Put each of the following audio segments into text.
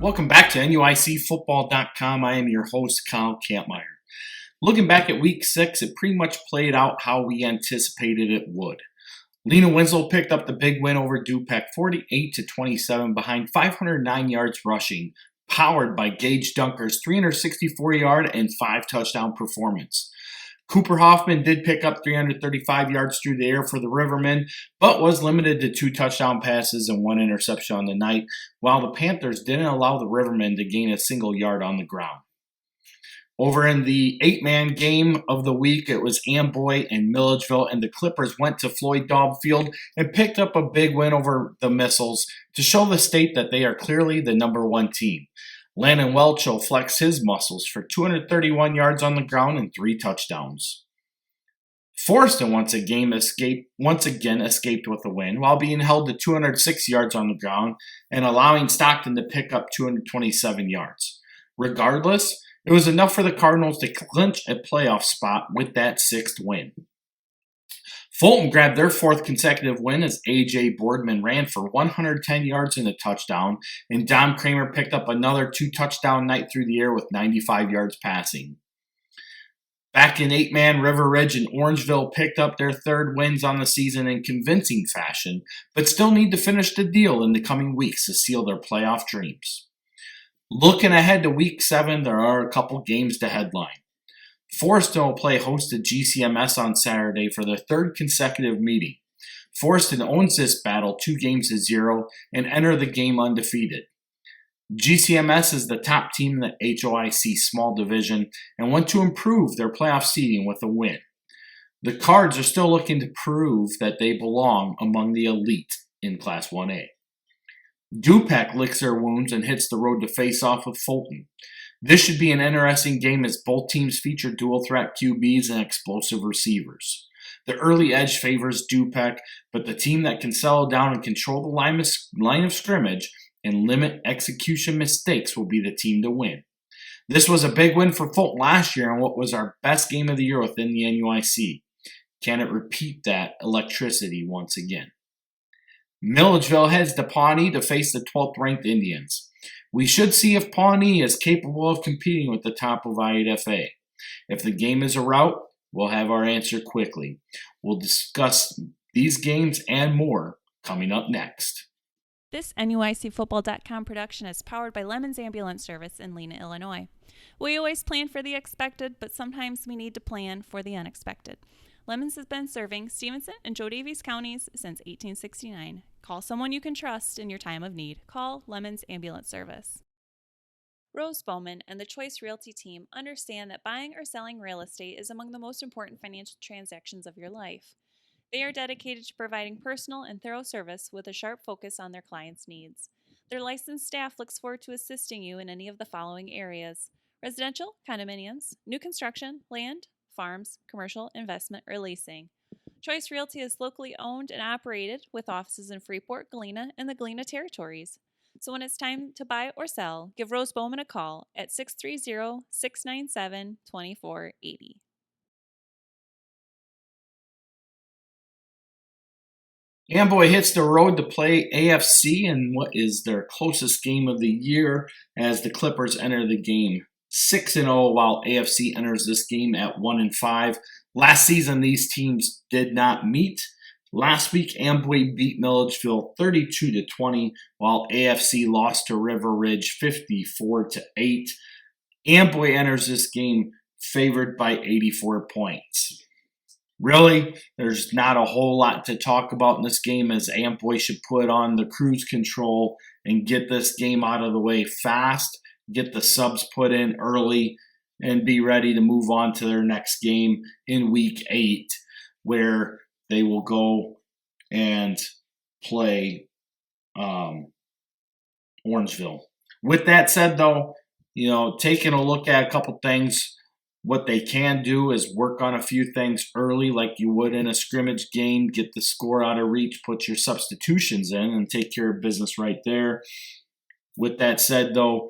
Welcome back to NUICfootball.com. I am your host, Kyle Kampmeyer. Looking back at Week 6, it pretty much played out how we anticipated it would. Lena Winslow picked up the big win over Du-Pec, 48-27, behind 509 yards rushing, powered by Gage Dunker's 364-yard and 5-touchdown performance. Cooper Hoffman did pick up 335 yards through the air for the Rivermen, but was limited to 2 touchdown passes and 1 interception on the night, while the Panthers didn't allow the Rivermen to gain a single yard on the ground. Over in the 8-man game of the week, it was Amboy and Milledgeville, and the Clippers went to Floyd Daub Field and picked up a big win over the Missiles to show the state that they are clearly the number 1 team. Landon Welch will flex his muscles for 231 yards on the ground and 3 touchdowns. Forreston once again escaped with a win while being held to 206 yards on the ground and allowing Stockton to pick up 227 yards. Regardless, it was enough for the Cardinals to clinch a playoff spot with that 6th win. Fulton grabbed their 4th consecutive win as A.J. Boardman ran for 110 yards and a touchdown, and Dom Kramer picked up another 2-touchdown night through the air with 95 yards passing. Back in 8-man, River Ridge and Orangeville picked up their 3rd wins on the season in convincing fashion, but still need to finish the deal in the coming weeks to seal their playoff dreams. Looking ahead to Week 7, there are a couple games to headline. Forreston will play host to GCMS on Saturday for their 3rd consecutive meeting. Forreston owns this battle 2-0 and enter the game undefeated. GCMS is the top team in the HOIC small division and want to improve their playoff seeding with a win. The Cards are still looking to prove that they belong among the elite in Class 1A. Du-Pec licks their wounds and hits the road to face off with Fulton. This should be an interesting game as both teams feature dual-threat QBs and explosive receivers. The early edge favors Du-Pec, but the team that can settle down and control the line of scrimmage and limit execution mistakes will be the team to win. This was a big win for Fulton last year and what was our best game of the year within the NUIC. Can it repeat that electricity once again? Milledgeville heads to Pawnee to face the 12th-ranked Indians. We should see if Pawnee is capable of competing with the top of IAFA. If the game is a rout, we'll have our answer quickly. We'll discuss these games and more coming up next. This NUICfootball.com production is powered by Lemon's Ambulance Service in Lena, Illinois. We always plan for the expected, but sometimes we need to plan for the unexpected. Lemons has been serving Stevenson and Joe Daviess counties since 1869. Call someone you can trust in your time of need. Call Lemons Ambulance Service. Rose Bowman and the Choice Realty team understand that buying or selling real estate is among the most important financial transactions of your life. They are dedicated to providing personal and thorough service with a sharp focus on their clients' needs. Their licensed staff looks forward to assisting you in any of the following areas: residential, condominiums, new construction, land, farms, commercial, investment, or leasing. Choice Realty is locally owned and operated with offices in Freeport, Galena, and the Galena territories. So when it's time to buy or sell, give Rose Bowman a call at 630-697-2480. Amboy hits the road to play AFC in what is their closest game of the year as the Clippers enter the game 6-0, while AFC enters this game at 1-5. Last season, these teams did not meet. Last week, Amboy beat Milledgeville 32-20, while AFC lost to River Ridge 54-8. Amboy enters this game favored by 84 points. Really, there's not a whole lot to talk about in this game as Amboy should put on the cruise control and get this game out of the way fast, get the subs put in early, and be ready to move on to their next game in Week 8, where they will go and play Orangeville. With that said, though, taking a look at a couple things, what they can do is work on a few things early like you would in a scrimmage game, get the score out of reach, put your substitutions in, and take care of business right there. With that said, though,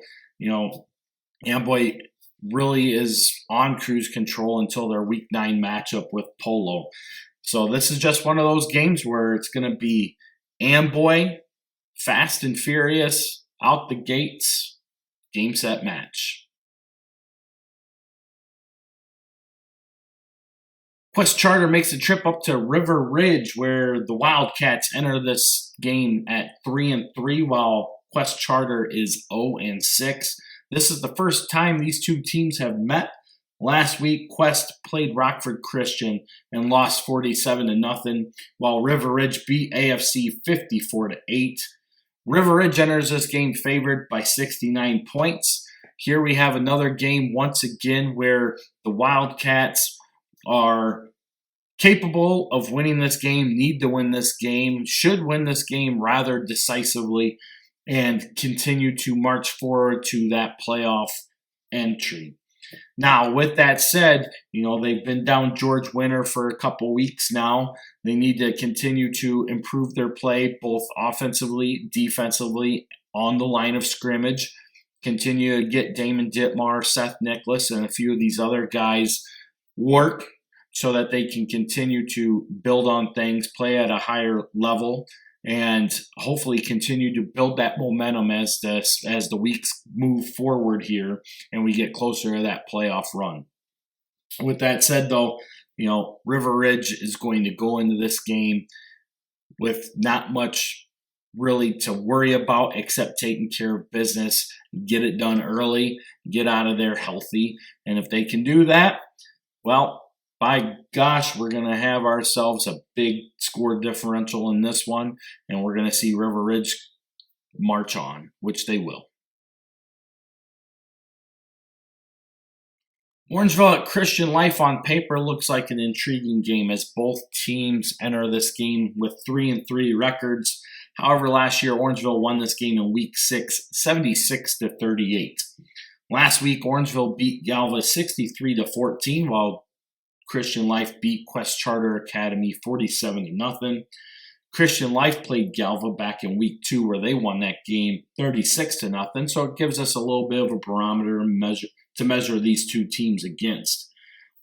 Amboy really is on cruise control until their Week 9 matchup with Polo. So this is just one of those games where it's going to be Amboy, fast and furious, out the gates, Game, set, match. Quest Charter makes a trip up to River Ridge, where the Wildcats enter this game at 3-3, while Quest Charter is 0-6. This is the first time these two teams have met. Last week, Quest played Rockford Christian and lost 47-0, while River Ridge beat AFC 54-8. River Ridge enters this game favored by 69 points. Here we have another game once again where the Wildcats are capable of winning this game, need to win this game, should win this game rather decisively, and continue to march forward to that playoff entry. Now, with that said, they've been down George Winter for a couple weeks now. They need to continue to improve their play, both offensively, defensively, on the line of scrimmage. Continue to get Damon Ditmar, Seth Nicholas, and a few of these other guys work so that they can continue to build on things, play at a higher level, and hopefully continue to build that momentum as the weeks move forward here and we get closer to that playoff run. With that said, though, River Ridge is going to go into this game with not much really to worry about except taking care of business, get it done early, get out of there healthy. And if they can do that, well, by gosh, we're going to have ourselves a big score differential in this one, and we're going to see River Ridge march on, which they will. Orangeville at Christian Life on paper looks like an intriguing game as both teams enter this game with 3-3 records. However, last year Orangeville won this game in Week 6, 76-38. Last week, Orangeville beat Galva 63-14, while Christian Life beat Quest Charter Academy 47-0. Christian Life played Galva back in Week 2 where they won that game 36-0. So it gives us a little bit of a barometer to measure these two teams against.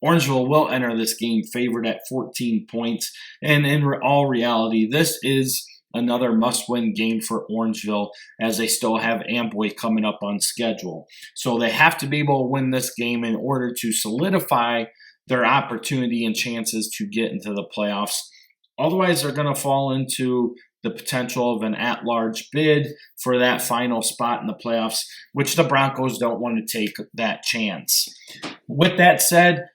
Orangeville will enter this game favored at 14 points. And in all reality, this is another must-win game for Orangeville as they still have Amboy coming up on schedule. So they have to be able to win this game in order to solidify their opportunity and chances to get into the playoffs. Otherwise, they're going to fall into the potential of an at-large bid for that final spot in the playoffs, which the Broncos don't want to take that chance. With that said,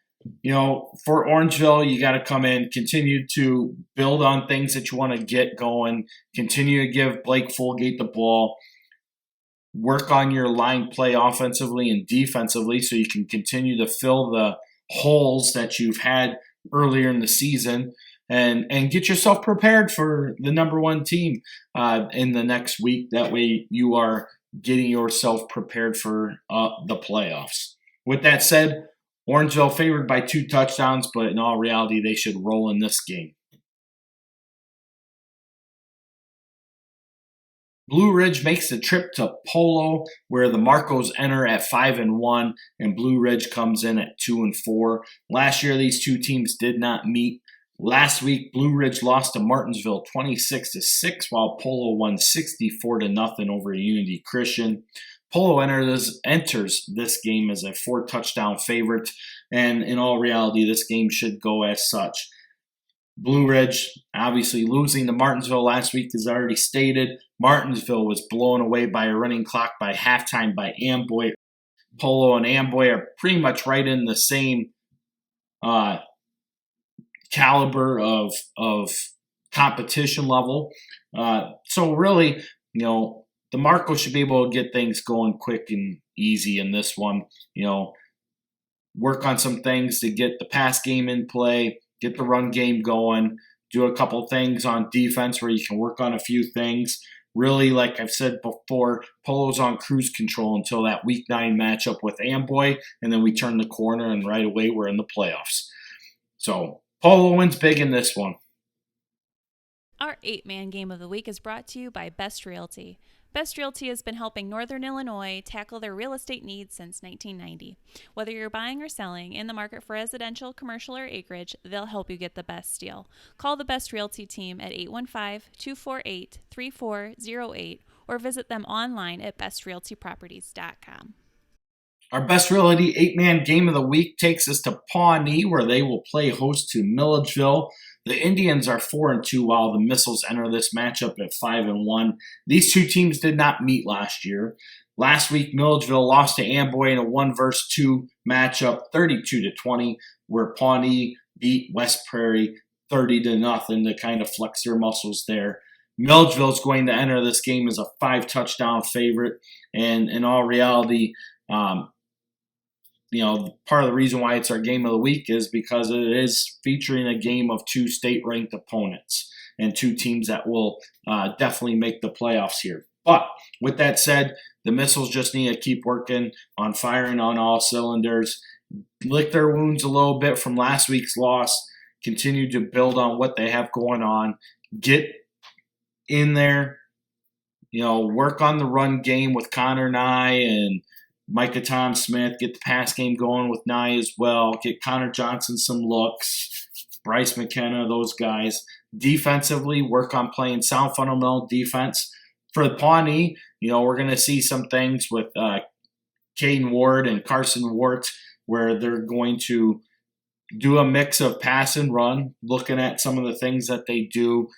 for Orangeville, you got to come in, continue to build on things that you want to get going, continue to give Blake Fulgate the ball, work on your line play offensively and defensively so you can continue to fill the holes that you've had earlier in the season and get yourself prepared for the number one team in the next week. That way you are getting yourself prepared for the playoffs. With that said, Orangeville favored by 2 touchdowns, but in all reality, they should roll in this game. Blue Ridge makes the trip to Polo, where the Marcos enter at 5-1, and Blue Ridge comes in at 2-4. Last year, these two teams did not meet. Last week, Blue Ridge lost to Martinsville 26-6, while Polo won 64-0 over Unity Christian. Polo enters this game as a 4-touchdown favorite, and in all reality, this game should go as such. Blue Ridge obviously losing to Martinsville last week, as already stated. Martinsville was blown away by a running clock by halftime by Amboy. Polo and Amboy are pretty much right in the same caliber of competition level. So really, the Marcos should be able to get things going quick and easy in this one. Work on some things to get the pass game in play, get the run game going, do a couple things on defense where you can work on a few things. Really, like I've said before, Polo's on cruise control until that Week 9 matchup with Amboy, and then we turn the corner, and right away we're in the playoffs. So Polo wins big in this one. Our 8-man game of the week is brought to you by Best Realty. Best Realty has been helping Northern Illinois tackle their real estate needs since 1990. Whether you're buying or selling in the market for residential, commercial, or acreage, they'll help you get the best deal. Call the Best Realty team at 815-248-3408 or visit them online at bestrealtyproperties.com. Our Best Realty 8-man game of the week takes us to Pawnee, where they will play host to Milledgeville. The Indians are 4-2, while the Missiles enter this matchup at 5-1. These two teams did not meet last year. Last week, Milledgeville lost to Amboy in a 1-2 matchup, 32-20, where Pawnee beat West Prairie 30-0 to kind of flex their muscles there. Milledgeville is going to enter this game as a 5-touchdown favorite, and in all reality, part of the reason why it's our game of the week is because it is featuring a game of two state-ranked opponents and two teams that will definitely make the playoffs here. But with that said, the Missiles just need to keep working on firing on all cylinders, lick their wounds a little bit from last week's loss, continue to build on what they have going on, get in there, work on the run game with Connor Nye and Micah Tom Smith, get the pass game going with Nye as well, get Connor Johnson some looks, Bryce McKenna, those guys. Defensively, work on playing sound fundamental defense. For the Pawnee, we're going to see some things with Caden Ward and Carson Wart where they're going to do a mix of pass and run, looking at some of the things that they do,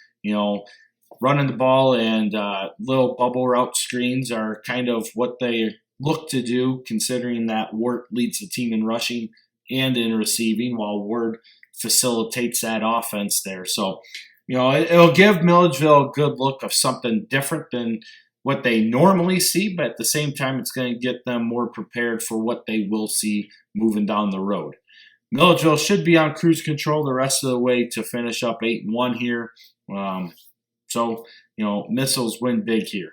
running the ball and little bubble route screens are kind of what they look to do, considering that Wart leads the team in rushing and in receiving, while Ward facilitates that offense there. So, it'll give Milledgeville a good look of something different than what they normally see, but at the same time, it's going to get them more prepared for what they will see moving down the road. Milledgeville should be on cruise control the rest of the way to finish up 8-1 here. Missiles win big here.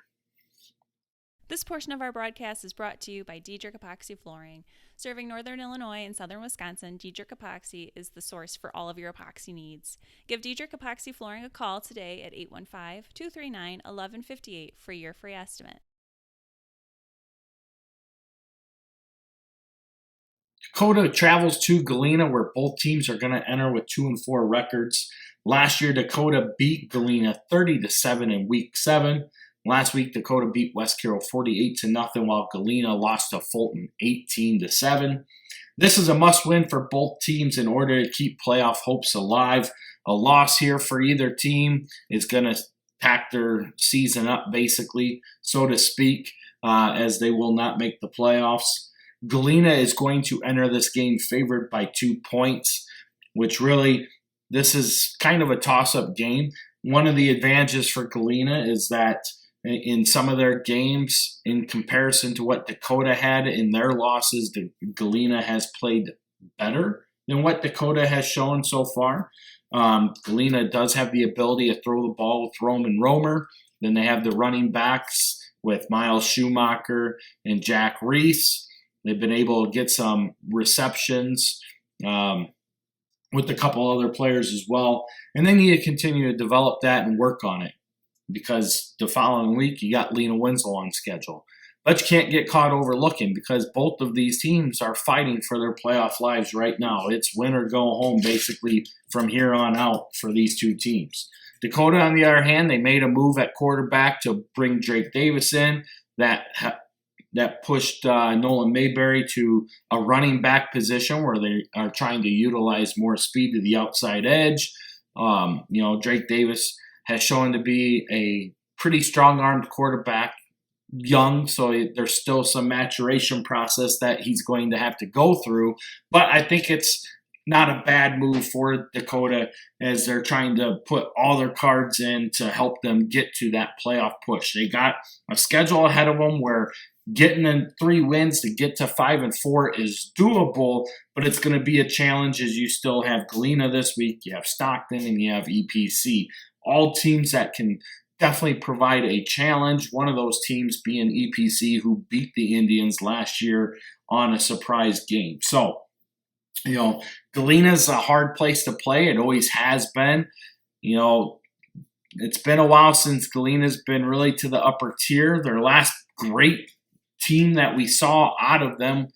This portion of our broadcast is brought to you by Diedrich Epoxy Flooring. Serving Northern Illinois and Southern Wisconsin, Diedrich Epoxy is the source for all of your epoxy needs. Give Diedrich Epoxy Flooring a call today at 815-239-1158 for your free estimate. Dakota travels to Galena, where both teams are going to enter with 2-4 records. Last year, Dakota beat Galena 30-7 in Week 7. Last week, Dakota beat West Carroll 48-0, while Galena lost to Fulton 18-7. This is a must-win for both teams in order to keep playoff hopes alive. A loss here for either team is going to pack their season up, basically, so to speak, as they will not make the playoffs. Galena is going to enter this game favored by 2 points, which really, this is kind of a toss-up game. One of the advantages for Galena is that in some of their games, in comparison to what Dakota had in their losses, Galena has played better than what Dakota has shown so far. Galena does have the ability to throw the ball with Roman Romer. Then they have the running backs with Miles Schumacher and Jack Reese. They've been able to get some receptions with a couple other players as well. And they need to continue to develop that and work on it, because the following week you got Lena Winslow on schedule. But you can't get caught overlooking, because both of these teams are fighting for their playoff lives right now. It's win or go home basically from here on out for these two teams. Dakota, on the other hand, they made a move at quarterback to bring Drake Davis in. That pushed Nolan Mayberry to a running back position where they are trying to utilize more speed to the outside edge. Drake Davis has shown to be a pretty strong-armed quarterback, young, so there's still some maturation process that he's going to have to go through. But I think it's not a bad move for Dakota as they're trying to put all their cards in to help them get to that playoff push. They got a schedule ahead of them where getting in 3 wins to get to 5-4 is doable, but it's going to be a challenge as you still have Galena this week, you have Stockton, and you have EPC. All teams that can definitely provide a challenge. One of those teams being EPC, who beat the Indians last year on a surprise game. So, Galena's a hard place to play. It always has been. It's been a while since Galena's been really to the upper tier. Their last great team that we saw out of them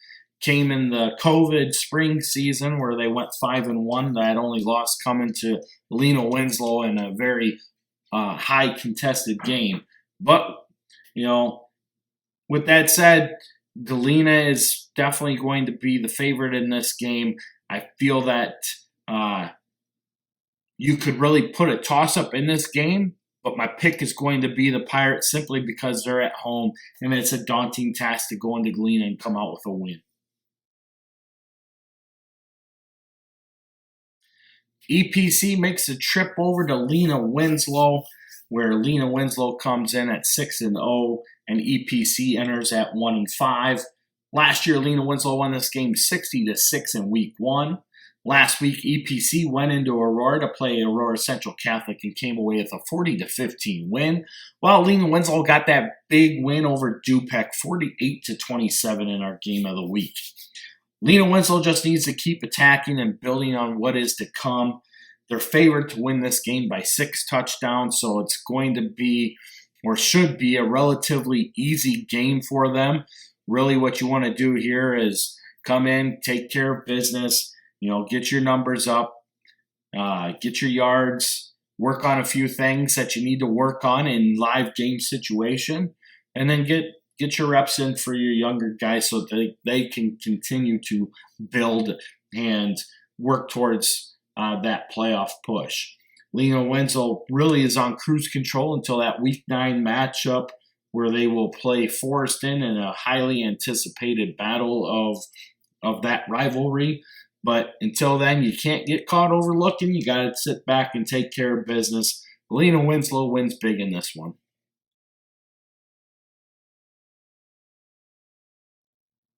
came in the COVID spring season where they went 5-1. That only loss coming to Lena Winslow in a very high contested game. But, With that said, Galena is definitely going to be the favorite in this game. I feel that you could really put a toss-up in this game, but my pick is going to be the Pirates simply because they're at home, and it's a daunting task to go into Galena and come out with a win. EPC makes a trip over to Lena Winslow, where Lena Winslow comes in at 6-0, and EPC enters at 1-5. Last year, Lena Winslow won this game 60-6 in Week 1. Last week, EPC went into Aurora to play Aurora Central Catholic and came away with a 40-15 win, while Lena Winslow got that big win over Du-Pec, 48-27 in our game of the week. Lena Winslow just needs to keep attacking and building on what is to come. They're favored to win this game by 6 touchdowns, so it's going to be, or should be, a relatively easy game for them. Really what you want to do here is come in, take care of business, get your numbers up, get your yards, work on a few things that you need to work on in live game situation, and then get your reps in for your younger guys so that they can continue to build and work towards that playoff push. Lena Winslow really is on cruise control until that Week 9 matchup where they will play Forreston in a highly anticipated battle of that rivalry. But until then, you can't get caught overlooking. You got to sit back and take care of business. Lena Winslow wins big in this one.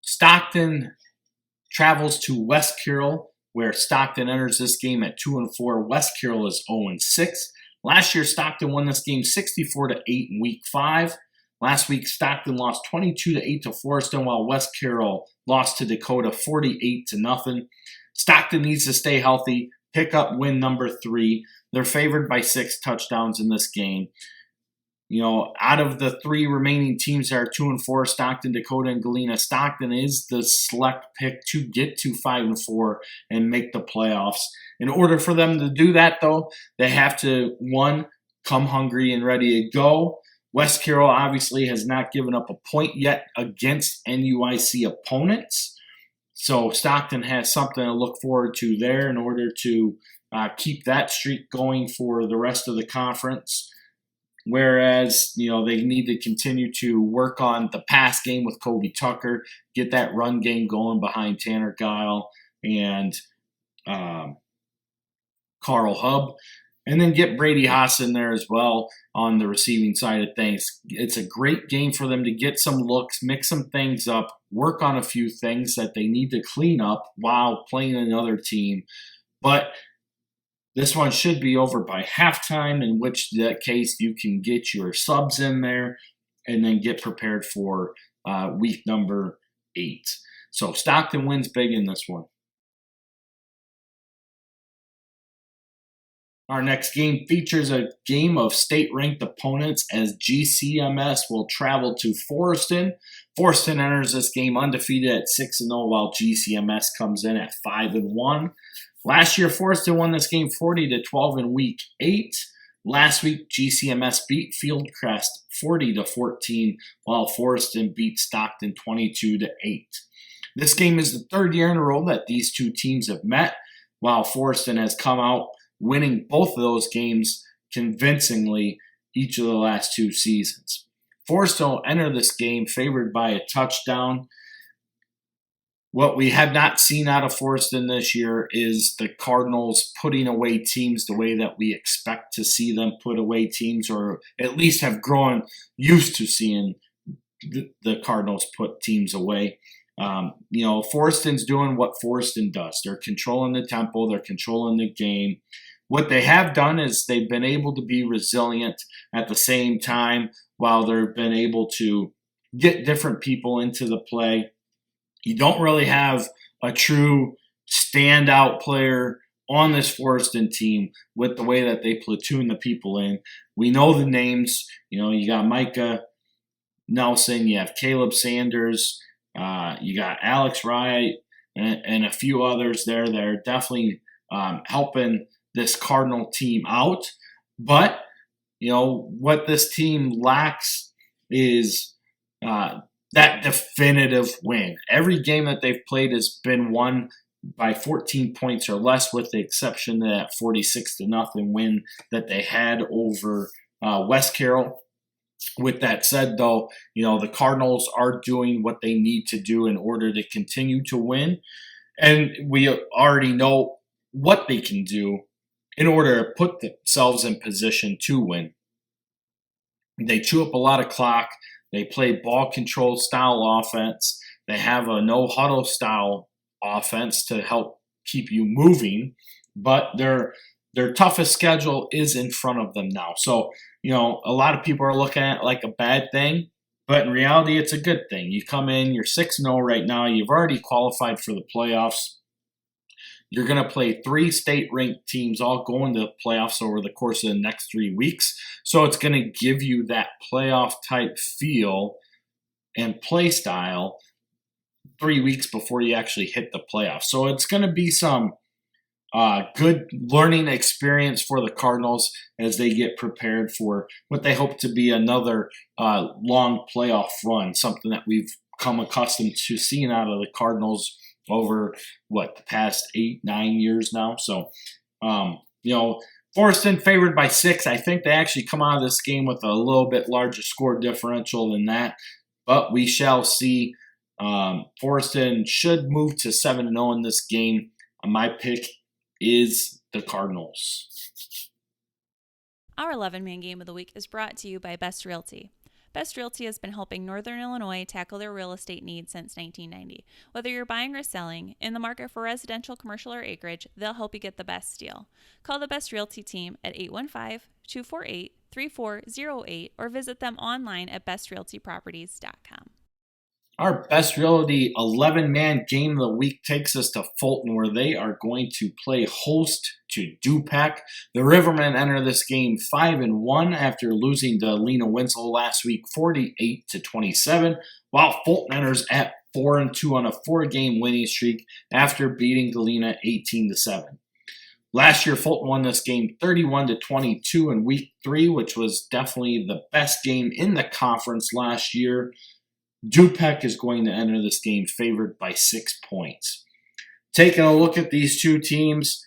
Stockton travels to West Carroll, where Stockton enters this game at 2-4. West Carroll is 0-6. Last year, Stockton won this game 64-8 in Week 5. Last week, Stockton lost 22-8 to Forreston, while West Carroll lost to Dakota 48-0. Stockton needs to stay healthy, pick up win number 3. They're favored by 6 touchdowns in this game. Out of the 3 remaining teams that are 2-4, Stockton, Dakota, and Galena, Stockton is the select pick to get to 5-4 and make the playoffs. In order for them to do that, though, they have to, 1, come hungry and ready to go. West Carroll obviously has not given up a point yet against NUIC opponents. So Stockton has something to look forward to there in order to keep that streak going for the rest of the conference. Whereas, they need to continue to work on the pass game with Kobe Tucker, get that run game going behind Tanner Guile and Carl Hubb, and then get Brady Haas in there as well on the receiving side of things. It's a great game for them to get some looks, mix some things up, work on a few things that they need to clean up while playing another team. But this one should be over by halftime, in which that case you can get your subs in there and then get prepared for week number 8. So Stockton wins big in this one. Our next game features a game of state-ranked opponents as GCMS will travel to Forreston. Forreston enters this game undefeated at 6-0, while GCMS comes in at 5-1. Last year, Forreston won this game 40-12 in Week 8. Last week, GCMS beat Fieldcrest 40-14, while Forreston beat Stockton 22-8. This game is the 3rd year in a row that these two teams have met, while Forreston has come out winning both of those games convincingly each of the last 2 seasons. Forreston will enter this game favored by a touchdown. What we have not seen out of Forreston this year is the Cardinals putting away teams the way that we expect to see them put away teams, or at least have grown used to seeing the Cardinals put teams away. Forreston's doing what Forreston does. They're controlling the tempo. They're controlling the game. What they have done is they've been able to be resilient at the same time while they've been able to get different people into the play. You don't really have a true standout player on this Forreston team with the way that they platoon the people in. We know the names. You got Micah Nelson, you have Caleb Sanders, you got Alex Wright, and a few others there that are definitely helping this Cardinal team out. But, what this team lacks is that definitive win. Every game that they've played has been won by 14 points or less, with the exception of that 46-0 win that they had over West Carroll. With that said, though, the Cardinals are doing what they need to do in order to continue to win. And we already know what they can do in order to put themselves in position to win. They chew up a lot of clock. They play ball control style offense. They have a no huddle style offense to help keep you moving. But their toughest schedule is in front of them now. So, a lot of people are looking at it like a bad thing. But in reality, it's a good thing. You come in, you're 6-0 right now. You've already qualified for the playoffs. You're going to play 3 state-ranked teams all going to the playoffs over the course of the next 3 weeks. So it's going to give you that playoff-type feel and play style 3 weeks before you actually hit the playoffs. So it's going to be some good learning experience for the Cardinals as they get prepared for what they hope to be another long playoff run, something that we've come accustomed to seeing out of the Cardinals over, the past 8-9 years now. So, Forreston favored by 6. I think they actually come out of this game with a little bit larger score differential than that, but we shall see. Forreston should move to 7-0 in this game. My pick is the Cardinals. Our 11-man game of the week is brought to you by Best Realty. Best Realty has been helping Northern Illinois tackle their real estate needs since 1990. Whether you're buying or selling, in the market for residential, commercial, or acreage, they'll help you get the best deal. Call the Best Realty team at 815-248-3408 or visit them online at bestrealtyproperties.com. Our Best Realty 11-man game of the week takes us to Fulton, where they are going to play host to Du-Pec. The Rivermen enter this game 5-1 after losing to Galena last week 48-27, while Fulton enters at 4-2 on a 4-game winning streak after beating Galena 18-7. Last year, Fulton won this game 31-22 in week 3, which was definitely the best game in the conference last year. Du-Pec is going to enter this game favored by 6 points. Taking a look at these two teams,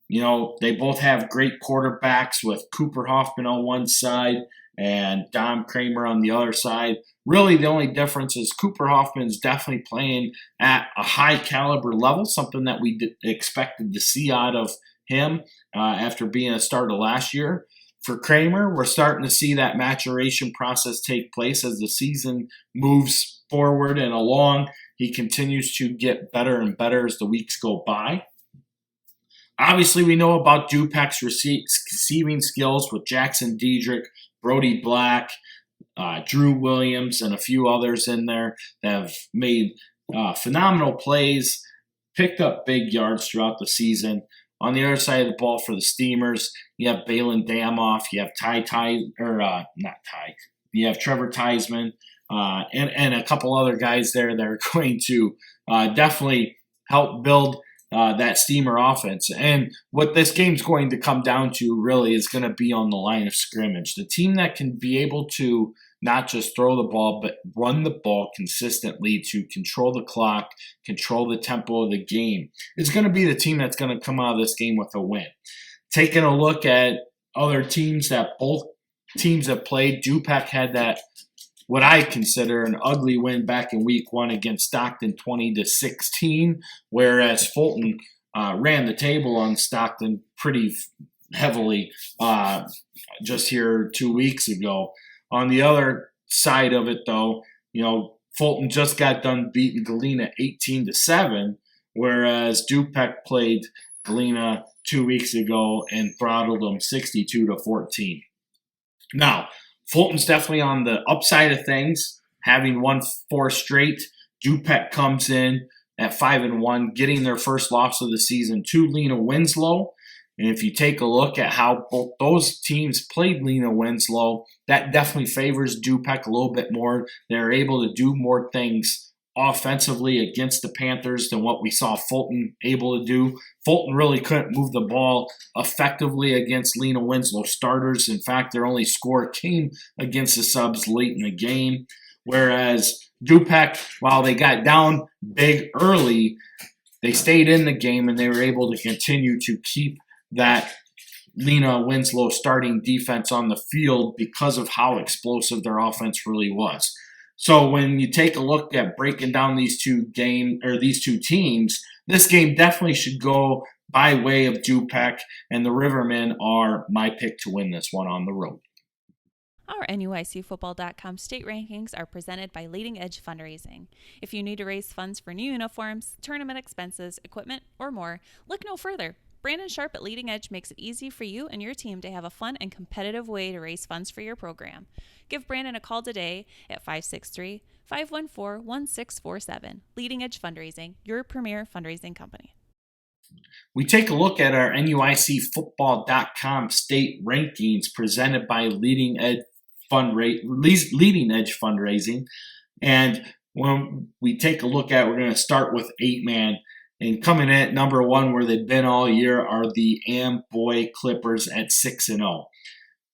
they both have great quarterbacks with Cooper Hoffman on one side and Dom Kramer on the other side. Really, the only difference is Cooper Hoffman is definitely playing at a high caliber level, something that we expected to see out of him after being a starter last year. For Kramer, we're starting to see that maturation process take place as the season moves forward and along. He continues to get better and better as the weeks go by. Obviously, we know about Du-Pec's receiving skills with Jackson Diedrich, Brody Black, Drew Williams, and a few others in there that have made phenomenal plays, picked up big yards throughout the season. On the other side of the ball for the Steamers, you have Balin Damoff, you have you have Trevor Theismann, and a couple other guys there that are going to definitely help build that Steamer offense. And what this game's going to come down to really is going to be on the line of scrimmage. The team that can be able to not just throw the ball, but run the ball consistently to control the clock, control the tempo of the game, is going to be the team that's going to come out of this game with a win. Taking a look at other teams that both teams have played, Du-Pec had that, what I consider an ugly win back in week 1 against Stockton 20-16, whereas Fulton ran the table on Stockton pretty heavily just here 2 weeks ago. On the other side of it, though, Fulton just got done beating Galena 18-7, whereas Du-Pec played Galena 2 weeks ago and throttled them 62-14. Now, Fulton's definitely on the upside of things, having won 4 straight. Du-Pec comes in at 5-1, getting their first loss of the season to Galena. And if you take a look at how both those teams played Galena, that definitely favors Du-Pec a little bit more. They're able to do more things offensively against the Panthers than what we saw Fulton able to do. Fulton really couldn't move the ball effectively against Lena Winslow starters. In fact, their only score came against the subs late in the game. Whereas Du-Pec, while they got down big early, they stayed in the game and they were able to continue to keep that Lena Winslow starting defense on the field because of how explosive their offense really was. So when you take a look at breaking down these two teams, this game definitely should go by way of Du-Pec, and the Rivermen are my pick to win this one on the road. Our NUICfootball.com state rankings are presented by Leading Edge Fundraising. If you need to raise funds for new uniforms, tournament expenses, equipment, or more, look no further. Brandon Sharp at Leading Edge makes it easy for you and your team to have a fun and competitive way to raise funds for your program. Give Brandon a call today at 563-514-1647. Leading Edge Fundraising, your premier fundraising company. We take a look at our NUICfootball.com state rankings presented by Leading Edge Fundraising. And when we take a look at, we're going to start with 8-man. And coming in at number 1, where they've been all year, are the Amboy Clippers at 6-0.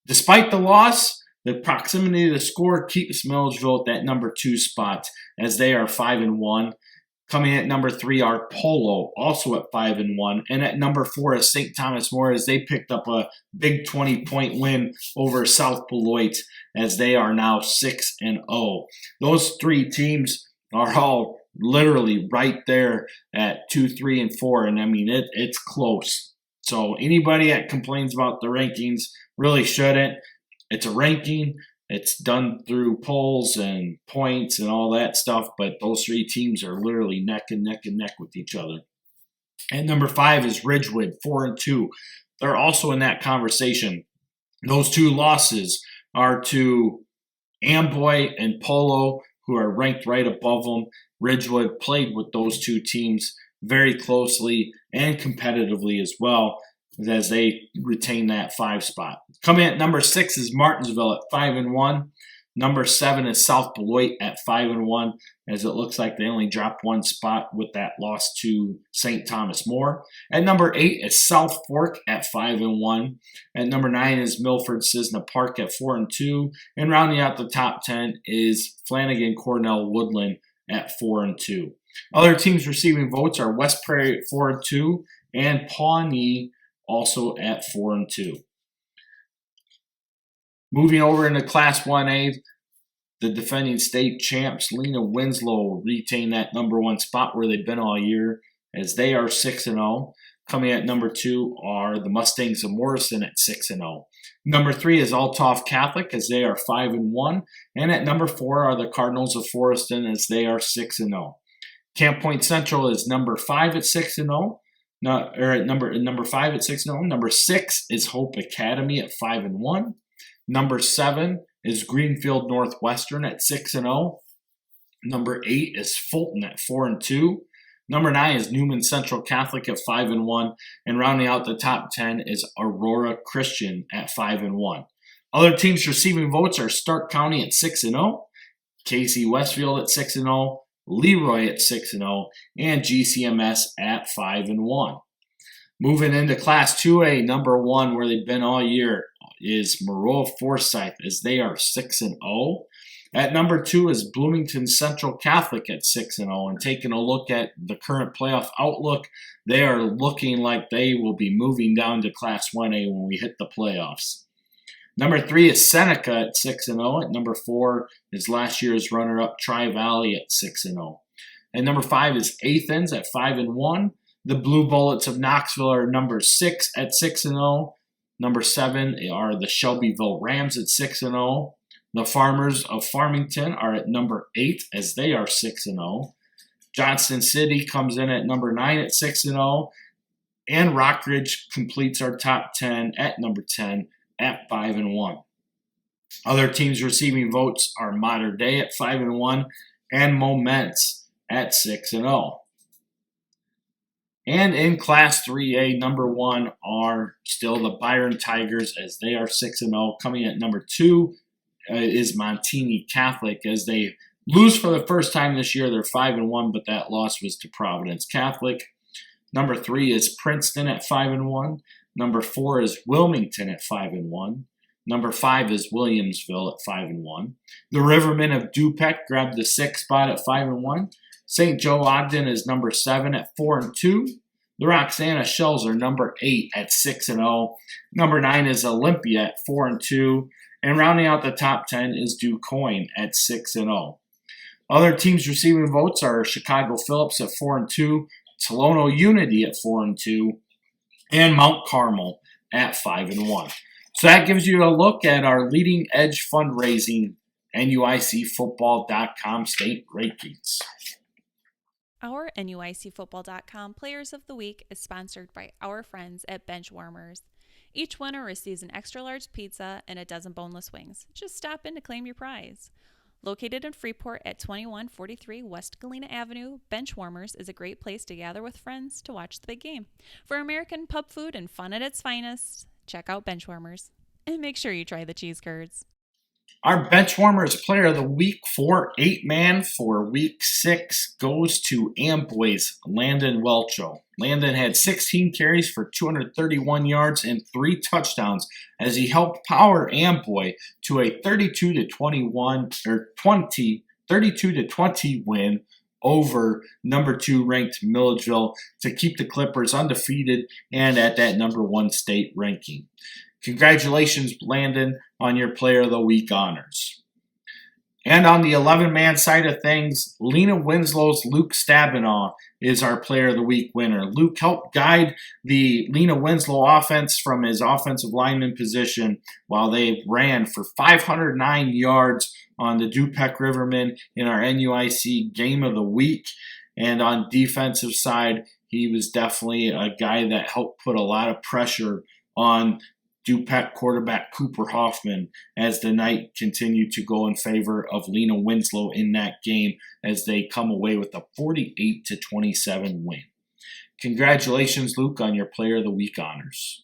Despite the loss, the proximity to the score keeps Milledgeville at that number 2 spot, as they are 5-1. Coming in at number 3 are Polo, also at 5-1. And at number 4 is St. Thomas More, as they picked up a big 20-point win over South Beloit, as they are now 6-0. Those 3 teams are all literally right there at 2, 3, and 4. And I mean, it's close. So anybody that complains about the rankings really shouldn't. It's a ranking. It's done through polls and points and all that stuff. But those 3 teams are literally neck and neck and neck with each other. And number 5 is Ridgewood, 4-2. They're also in that conversation. Those 2 losses are to Amboy and Polo, who are ranked right above them. Ridgewood played with those 2 teams very closely and competitively as well, as they retain that 5 spot. Coming at number 6 is Martinsville at 5-1. Number 7 is South Beloit at 5-1, as it looks like they only dropped 1 spot with that loss to St. Thomas More. At number 8 is South Fork at 5-1. At number 9 is Milford Cisna Park at 4-2. And rounding out the top 10 is Flanagan Cornell Woodland at 4-2. Other teams receiving votes are West Prairie at 4-2 and Pawnee also at 4-2. Moving over into Class 1A, the defending state champs, Lena Winslow, retain that number 1 spot where they've been all year, as they are 6-0. Coming at number 2 are the Mustangs of Morrison at 6-0. Number 3 is Althoff Catholic, as they are 5-1. And at number 4 are the Cardinals of Forreston, as they are 6-0. Camp Point Central is number 5 at 6-0. Number 5 at 6-0. Number 6 is Hope Academy at 5-1. Number 7 is Greenfield Northwestern at 6-0. Number 8 is Fulton at 4-2. Number 9 is Newman Central Catholic at 5-1. And rounding out the top 10 is Aurora Christian at 5-1. Other teams receiving votes are Stark County at 6-0, Casey Westfield at 6-0, Leroy at 6-0, and GCMS at 5-1. Moving into Class 2A, number 1, where they've been all year, is Moreau Forsyth, as they are 6-0. At number 2 is Bloomington Central Catholic at 6-0. And taking a look at the current playoff outlook, they are looking like they will be moving down to Class 1A when we hit the playoffs. Number 3 is Seneca at 6-0. At number 4 is last year's runner-up Tri-Valley at 6-0. And number 5 is Athens at 5-1. The Blue Bullets of Knoxville are number 6 at 6-0. Number 7 are the Shelbyville Rams at 6-0. The Farmers of Farmington are at number 8, as they are 6-0. Johnston City comes in at number 9 at 6-0. And Rockridge completes our top 10 at number 10 at 5-1. Other teams receiving votes are Mater Dei at 5-1 and Moments at 6-0. And in Class 3A, number 1 are still the Byron Tigers, as they are 6-0. Coming at number 2 is Montini Catholic, as they Lose for the first time this year. They're 5-1, but that loss was to Providence Catholic. Number 3 is Princeton at 5-1. Number 4 is Wilmington at 5-1. Number 5 is Williamsville at 5-1. The Rivermen of Du-Pec grabbed the 6th spot at 5-1. St. Joe Ogden is number 7 at 4-2. The Roxana Shells are number 8 at 6-0. Number 9 is Olympia at 4-2. And rounding out the top 10 is DuQuoin at 6-0. Other teams receiving votes are Chicago Phillips at 4-2, Tolono Unity at 4-2, and Mount Carmel at 5-1. So that gives you a look at our leading edge fundraising NUICfootball.com state rankings. Our NUICfootball.com Players of the Week is sponsored by our friends at Benchwarmers. Each winner receives an extra large pizza and a dozen boneless wings. Just stop in to claim your prize. Located in Freeport at 2143 West Galena Avenue, Benchwarmers is a great place to gather with friends to watch the big game. For American pub food and fun at its finest, check out Benchwarmers. And make sure you try the cheese curds. Our Benchwarmers Player of the Week for 8-man for Week 6 goes to Amboy's Landon Welcho. Landon had 16 carries for 231 yards and 3 touchdowns as he helped power Amboy to a 32-20 win over number 2 ranked Milledgeville to keep the Clippers undefeated and at that number 1 state ranking. Congratulations, Landon, on your Player of the Week honors. And on the 11-man side of things, Lena Winslow's Luke Stabenow is our Player of the Week winner. Luke helped guide the Lena Winslow offense from his offensive lineman position while they ran for 509 yards on the Du-Pec Rivermen in our NUIC Game of the Week. And on defensive side, he was definitely a guy that helped put a lot of pressure on Du-Pec quarterback Cooper Hoffman as the night continued to go in favor of Lena Winslow in that game as they come away with a 48-27 win. Congratulations, Luke, on your Player of the Week honors.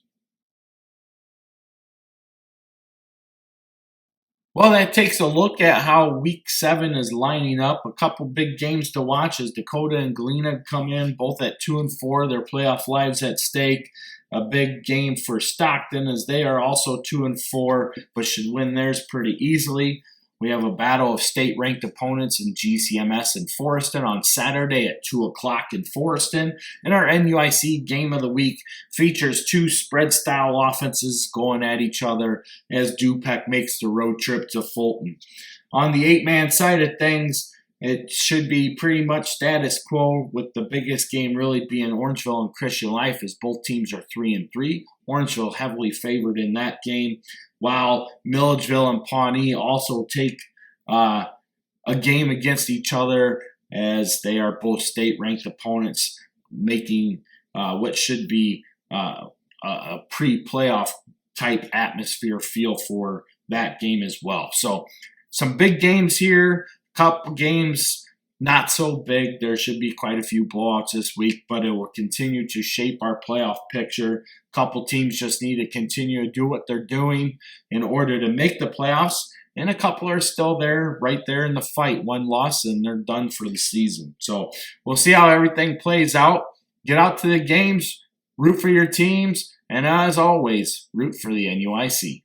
Well, that takes a look at how Week 7 is lining up. A couple big games to watch as Dakota and Galena come in, both at 2-4, their playoff lives at stake. A big game for Stockton as they are also 2-4, but should win theirs pretty easily. We have a battle of state-ranked opponents in GCMS and Forreston on Saturday at 2 o'clock in Forreston. And our NUIC Game of the Week features 2 spread-style offenses going at each other as Du-Pec makes the road trip to Fulton. On the 8-man side of things, it should be pretty much status quo, with the biggest game really being Orangeville and Christian Life, as both teams are 3-3. Orangeville heavily favored in that game, while Milledgeville and Pawnee also take a game against each other as they are both state-ranked opponents, making what should be a pre-playoff type atmosphere feel for that game as well. So some big games here. Couple games not so big. There should be quite a few blowouts this week, but it will continue to shape our playoff picture. Couple teams just need to continue to do what they're doing in order to make the playoffs, and a couple are still there, right there in the fight. One loss and they're done for the season. So we'll see how everything plays out. Get out to the games, root for your teams, and as always, root for the NUIC.